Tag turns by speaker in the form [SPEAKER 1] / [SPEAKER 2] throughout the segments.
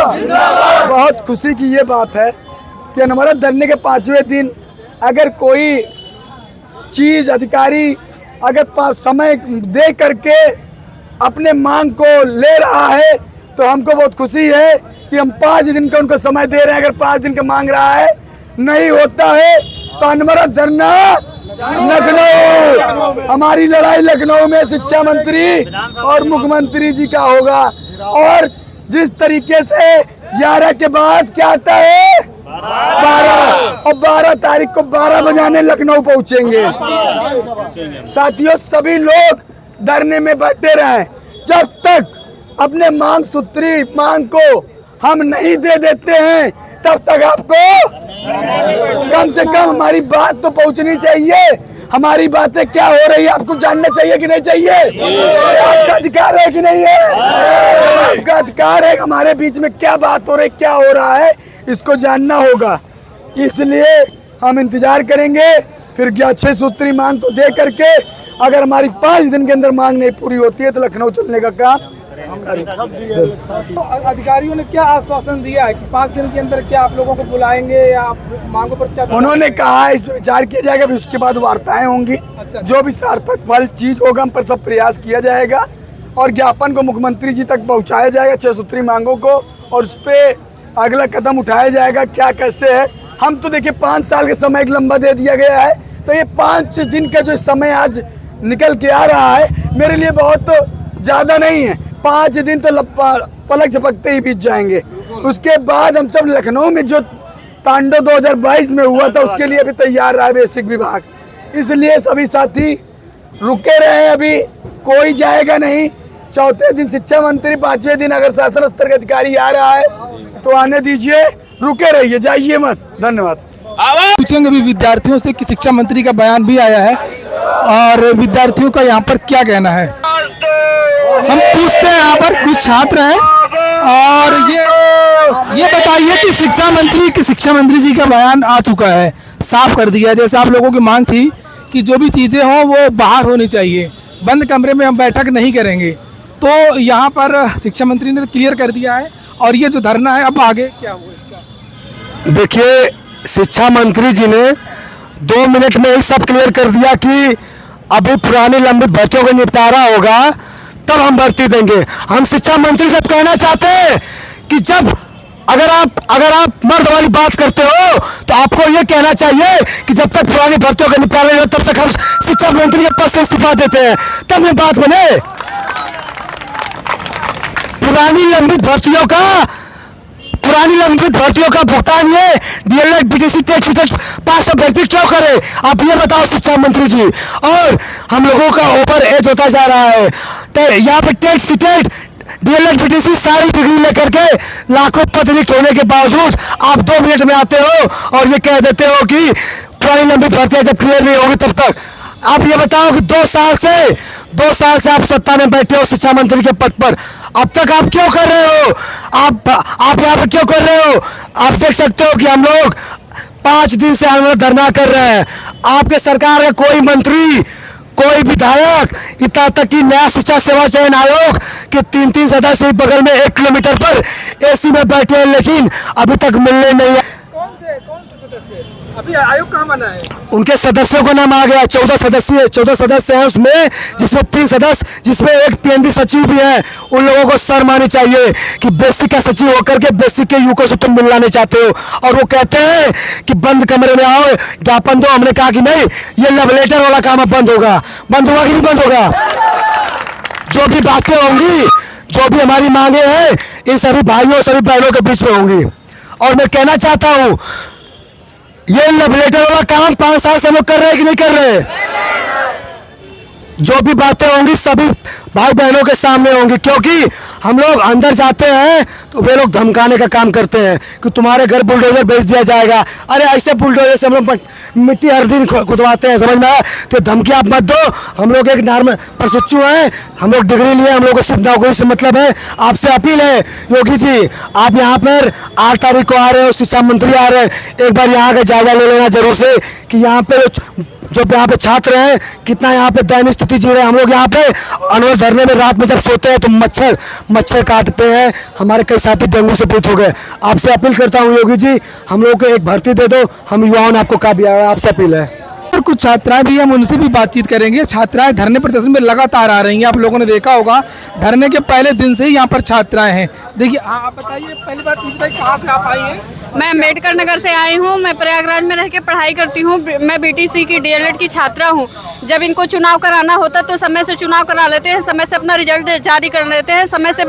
[SPEAKER 1] बहुत खुशी की ये बात है कि अनवरत धरने के 5वें दिन अगर कोई चीज़ अधिकारी अगर समय दे करके अपने मांग को ले रहा है तो हमको बहुत खुशी है कि हम 5 दिन का उनको समय दे रहे हैं। अगर 5 दिन का मांग रहा है नहीं होता है तो अनवरत धरना लखनऊ, हमारी लड़ाई लखनऊ में शिक्षा मंत्री और मुख्यमंत्री जी का होगा। और जिस तरीके से 11 के बाद क्या आता है 12 और 12 तारीख को 12 बजाने लखनऊ पहुंचेंगे। साथियों सभी लोग धरने में बैठे रहे जब तक अपने मांग सूत्री मांग को हम नहीं दे देते हैं तब तक आपको कम से कम हमारी बात तो पहुंचनी चाहिए। हमारी बातें क्या हो रही है आपको जानना चाहिए कि नहीं चाहिए? आपका अधिकार है कि नहीं है? आपका अधिकार है। हमारे बीच में क्या बात हो रही क्या हो रहा है इसको जानना होगा। इसलिए हम इंतजार करेंगे फिर 6 सूत्री मांग को दे करके अगर हमारी 5 दिन के अंदर मांग नहीं पूरी होती है तो लखनऊ चलने का काम
[SPEAKER 2] तो अधिकारियों ने क्या आश्वासन दिया है कि 5 दिन के अंदर क्या आप लोगों को बुलाएंगे या आप मांगों पर क्या?
[SPEAKER 1] उन्होंने कहा है इस पर विचार किया जाएगा फिर उसके बाद वार्ताएं होंगी।
[SPEAKER 2] अच्छा।
[SPEAKER 1] जो भी सार्थक फल चीज होगा हम पर सब प्रयास किया जाएगा और ज्ञापन को मुख्यमंत्री जी तक पहुंचाया जाएगा 6 सूत्री मांगों को और उस पर अगला कदम उठाया जाएगा क्या कैसे है। हम तो देखिए 5 साल का समय एक लंबा दे दिया गया है तो ये 5 दिन का जो समय आज निकल के आ रहा है मेरे लिए बहुत ज़्यादा नहीं है। 5 दिन तो पलक झपकते ही बीत जाएंगे। उसके बाद हम सब लखनऊ में जो तांडव 2022 में हुआ था उसके लिए भी तैयार रहा है बेसिक विभाग। इसलिए सभी साथी रुके रहे हैं, अभी कोई जाएगा नहीं। 4थे दिन शिक्षा मंत्री, 5वें दिन अगर शासन स्तर का अधिकारी आ रहा है तो आने दीजिए, रुके रहिए, जाइए मत। धन्यवाद।
[SPEAKER 2] पूछेंगे अभी विद्यार्थियों से कि शिक्षा मंत्री का बयान भी आया है और विद्यार्थियों का यहाँ पर क्या कहना है हम पूछते हैं। यहाँ पर कुछ छात्र हैं और ये बताइए कि शिक्षा मंत्री जी का बयान आ चुका है, साफ कर दिया जैसे आप लोगों की मांग थी कि जो भी चीज़ें हों वो बाहर होनी चाहिए, बंद कमरे में हम बैठक नहीं करेंगे। तो यहाँ पर शिक्षा मंत्री ने क्लियर कर दिया है और ये जो धरना है अब आगे क्या हुआ इसका?
[SPEAKER 3] देखिए शिक्षा मंत्री जी ने 2 मिनट में ही सब क्लियर कर दिया कि अभी पुरानी लंबित भर्तियों का निपटारा होगा तब हम भर्ती देंगे। हम शिक्षा मंत्री से कहना चाहते हैं कि जब अगर आप मर्द वाली बात करते हो तो आपको ये कहना चाहिए कि जब तक पुरानी भर्तियों का निपटारा नहीं हो तब तक हम शिक्षा मंत्री के पद से इस्तीफा देते हैं, तब ये बात बने। पुरानी लंबित भर्तियों का भुगतान ये डीएलएड बीटीसी टेट सीटेट पास से भर्ती क्यों करे आप ये बताओ शिक्षा मंत्री जी। और हम लोगों का ओवर एज होता जा रहा है तो यहाँ पे टेट सीटेट डीएलएड बीटीसी सारी डिग्री लेकर के लाखों पद रिक्त होने के बावजूद आप 2 मिनट में आते हो और ये कह देते हो कि पुरानी लंबित भर्तियां जब क्लियर नहीं होगी तब तक। आप ये बताओ कि 2 साल से आप सत्ता में बैठे हो शिक्षा मंत्री के पद पर, अब तक आप क्यों कर रहे हो? आप यहाँ पे क्यों कर रहे हो? आप देख सकते हो कि हम लोग 5 दिन से हम धरना कर रहे हैं। आपके सरकार का कोई मंत्री, कोई विधायक, इतना तक कि नया शिक्षा सेवा चयन आयोग के 3 सदस्य बगल में 1 किलोमीटर पर एसी में बैठे हैं लेकिन अभी तक मिलने नहीं है।
[SPEAKER 2] कौन से सदस्य? अभी आयोग कहाँ बना है?
[SPEAKER 3] उनके सदस्यों का नाम आ गया, 14 सदस्य हैं उसमें, जिसमें 3 सदस्य, जिसमें एक पीएनबी सचिव भी है। उन लोगों को शर्म आनी चाहिए कि बेसिक का सचिव होकर के बेसिक के युवकों से तुम मिलना नहीं चाहते हो और वो कहते हैं कि बंद कमरे में आओ ज्ञापन दो। हमने कहा कि नहीं, ये लव लेटर वाला काम अब बंद होगा कि नहीं बंद होगा। जो भी बातें होंगी, जो भी हमारी मांगे हैं, इन सभी भाइयों सभी बहनों के बीच में होंगी। और मैं कहना चाहता हूँ ये लव लेटर वाला काम 5 साल से हम लोग कर रहे हैं कि नहीं कर रहे? जो भी बातें होंगी सभी भाई बहनों के सामने होंगी, क्योंकि हम लोग अंदर जाते हैं तो वे लोग धमकाने का काम करते हैं कि तुम्हारे घर बुलडोजर भेज दिया जाएगा। अरे ऐसे बुलडोजर से हम लोग मिट्टी हर दिन खुदवाते हैं, समझ में आया? तो धमकी आप मत दो। हम लोग एक नॉर्मल प्रशिक्षु हैं, हम लोग डिग्री लिए, हम लोग को सिर्फ नौकरी से मतलब है। आपसे अपील है योगी जी, आप यहाँ पर 8 तारीख को आ रहे हो, शिक्षा मंत्री आ रहे हैं, एक बार यहाँ का जायजा ले लेना जरूर से कि यहाँ पे जो यहाँ पे छात्र हैं कितना यहाँ पे दयनीय स्थिति जी रहे हैं। हम लोग यहाँ पे अनवर धरने में रात में जब सोते हैं तो मच्छर काटते हैं, हमारे कई साथी डेंगू से पीड़ित हो गए। आपसे अपील करता हूँ योगी जी, हम लोगों को एक भर्ती दे दो, हम युवाओं ने आपको कहा भी है, आपसे अपील है।
[SPEAKER 2] और कुछ छात्राएं भी, हम उनसे भी बातचीत करेंगे। छात्राएं धरने प्रदर्शन में लगातार आ रही हैं, आप लोगों ने देखा होगा धरने के पहले दिन से ही यहाँ पर छात्राएं हैं। देखिए आप बताइए, पहली बात ये बताइए कहाँ से आप आई हैं?
[SPEAKER 4] मैं अम्बेडकर नगर से आई हूँ। मैं प्रयागराज में रह के पढ़ाई करती हूँ। मैं बीटीसी की डीएलएड की छात्रा हूँ। जब इनको चुनाव कराना होता तो समय से चुनाव करा लेते हैं, समय से अपना रिजल्ट जारी कर लेते हैं, समय से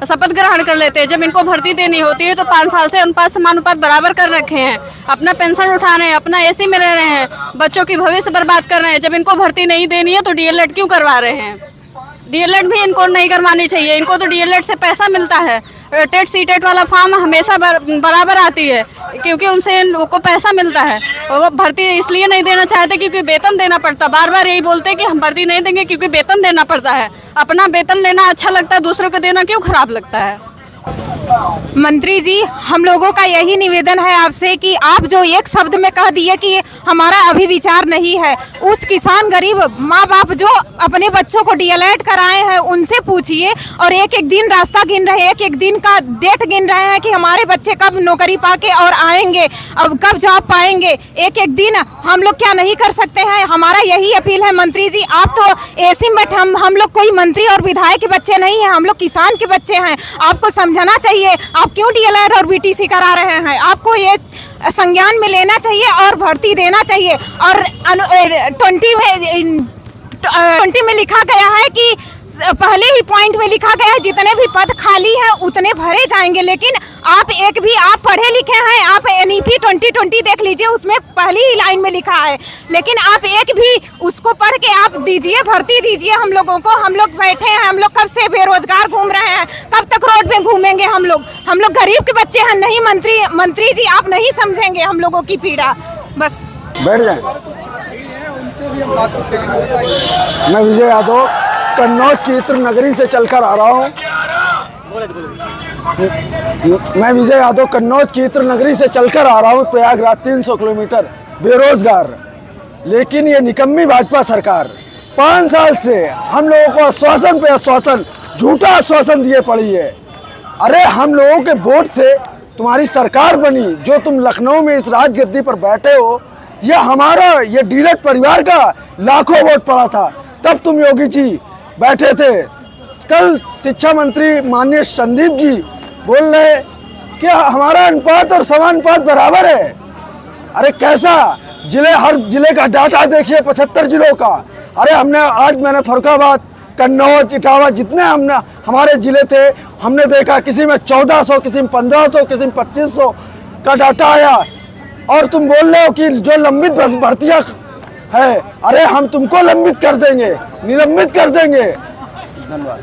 [SPEAKER 4] शपथ ग्रहण कर लेते हैं। जब इनको भर्ती देनी होती है तो 5 साल से अनुपात समानुपात बराबर कर रखे हैं, अपना पेंशन उठा रहे हैं, अपना एसी में रह रहे हैं, बच्चों की भविष्य बर्बाद कर रहे हैं। जब इनको भर्ती नहीं देनी है तो डीएलएड क्यों करवा रहे हैं? डीएलएड भी इनको नहीं करवानी चाहिए। इनको तो डीएलएड से पैसा मिलता है। टेट सीटेट वाला फॉर्म हमेशा बराबर आती है क्योंकि उनसे इनको पैसा मिलता है। और वो भर्ती इसलिए नहीं देना चाहते क्योंकि वेतन देना पड़ता। बार बार यही बोलते हैं कि हम भर्ती नहीं देंगे क्योंकि वेतन देना पड़ता है। अपना वेतन लेना अच्छा लगता है, दूसरों को देना क्यों खराब लगता है?
[SPEAKER 5] मंत्री जी, हम लोगों का यही निवेदन है आपसे कि आप जो एक शब्द में कह दिए कि हमारा अभी विचार नहीं है, उस किसान गरीब माँ बाप जो अपने बच्चों को डीएलएड कराए हैं उनसे पूछिए और एक एक दिन रास्ता गिन रहे हैं, एक एक दिन का डेट गिन रहे हैं कि हमारे बच्चे कब नौकरी पाके और आएंगे, अब कब जॉब पाएंगे। एक एक दिन हम लोग क्या नहीं कर सकते हैं? हमारा यही अपील है मंत्री जी, आप तो एसी में हम लोग कोई मंत्री और विधायक के बच्चे नहीं हैं, हम लोग किसान के बच्चे हैं। आपको समझना चाहिए आप क्यों डीएलएड और बीटीसी करा रहे हैं। आपको ये संज्ञान में लेना चाहिए और भर्ती देना चाहिए। और 20 में लिखा गया है कि पहले ही पॉइंट में लिखा गया है जितने भी पद खाली हैं उतने भरे जाएंगे, लेकिन आप पढ़े लिखे हैं, आप एनईपी 2020 देख लीजिए, उसमें पहली ही लाइन में लिखा है, लेकिन आप एक भी उसको पढ़ के आप दीजिए, भर्ती दीजिए हम लोगों को। हम लोग बैठे हैं, हम लोग कब से बेरोजगार घूम रहे हैं, कब तक रोड में घूमेंगे हम लोग गरीब के बच्चे हैं। नहीं मंत्री जी, आप नहीं समझेंगे हम लोगों की पीड़ा। बस
[SPEAKER 1] बैठ जाए। मैं विजय यादव कन्नौज की इत्र नगरी से चलकर आ रहा हूँ। मैं विजय यादव कन्नौज की इत्र नगरी से चलकर आ रहा हूँ प्रयागराज 300 किलोमीटर, बेरोजगार। लेकिन ये निकम्मी भाजपा सरकार 5 साल से हम लोगों को आश्वासन पे आश्वासन, झूठा आश्वासन दिए पड़ी है। अरे हम लोगों के वोट से तुम्हारी सरकार बनी, जो तुम लखनऊ में इस राजगद्दी पर बैठे हो, ये डीएलएड परिवार का लाखों वोट पड़ा था, तब तुम योगी जी बैठे थे। कल शिक्षा मंत्री माननीय संदीप जी बोल रहे कि हमारा अनुपात और समानुपात बराबर है। अरे कैसा हर जिले का डाटा देखिए, 75 जिलों का। अरे मैंने फरुखाबाद, कन्नौज, इटावा, जितने हमारे जिले थे, हमने देखा किसी में 1400, किसी में 1500, किसी में 2500 का डाटा आया। और तुम बोल रहे हो कि जो लंबित भर्तियां है, अरे हम तुमको लंबित कर देंगे, निलंबित कर देंगे। धन्यवाद।